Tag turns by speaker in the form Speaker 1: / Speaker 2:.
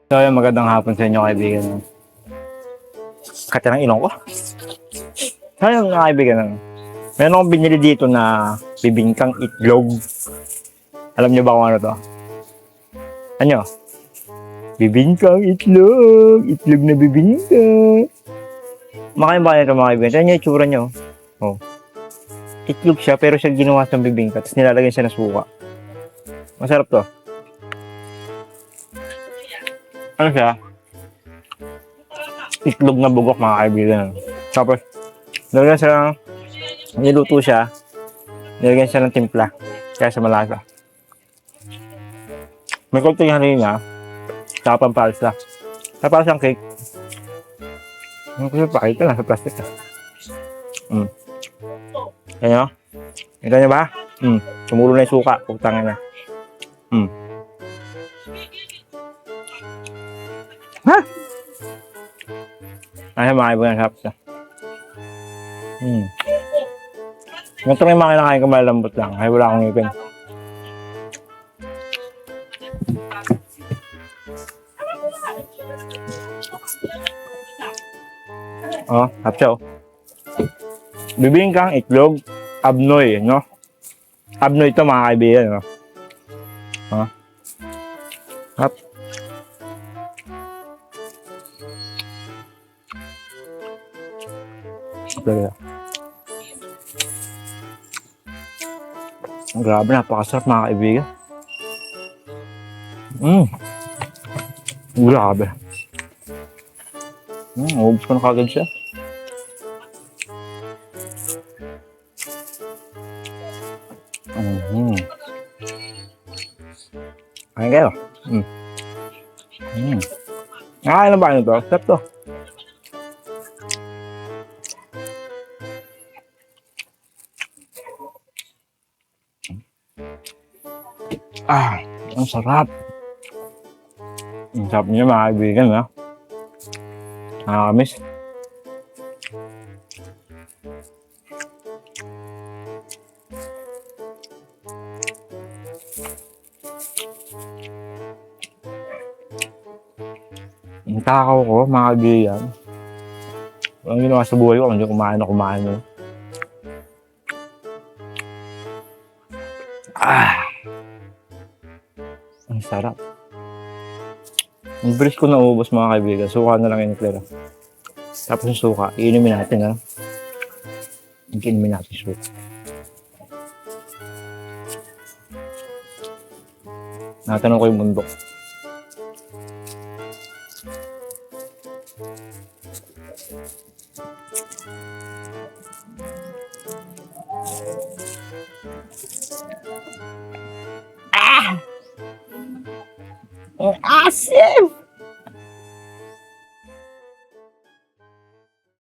Speaker 1: So, ayun, magandang hapon sa inyo, kaibigan. Kati ng ilong ko. So, ayun, mga kaibigan. Meron akong binili dito na bibingkang itlog. Alam niyo ba kung ano to? Ano? Bibingkang itlog. Itlog na bibingka. Makain ba ito, mga kaibigan? Tignan niyo yung itsura niyo. Oh. Itlog siya, pero siya ginawa sa bibingka. Tapos nilalagyan siya ng suka. Masarap to. Ano siya? Itlog na bugok, mga kaibigan. Tapos, nilagyan siya ng, niluto siya, nilagyan siya ng timpla. Kaya sa malasa. May konting harina, saka pampalsa. Tapos ang cake. Ano ko yung pakita? Nasa plastic na. Yan nyo? Ito nyo ba? Sumulo na yung suka. Putangin na. Ha? Ay, mga kaibigan, sarap siya. Ganito rin yung mga kinakain ko, malambot lang. Ay, wala akong ngipin. Oh, sarap siya, oh. Bibingkang itlog, abnoy, no? Abnoy ito, mga kaibigan, no? Oh. Sarap. Talaga. Grabe, napakasarap, mga kaibigan. Grabe. Ubus ko na kagad siya. Kain kayo. Nakakain na ba kayo ito? Sarap to. Ang sarap. Ang sarap niya, mga kaibigan, ha? Nakakamiss. Ang takaw ko, mga kaibigan. Walang ginawa sa buhay ko, hindi kumain na kumain mo. Ang sarap. Ang bilis ko naubos, mga kaibigan. Suka na lang yung klera. Tapos yung suka, iinumin natin, ha? Iinumin natin yung suka. Natanong ko yung bundok. Ang asim!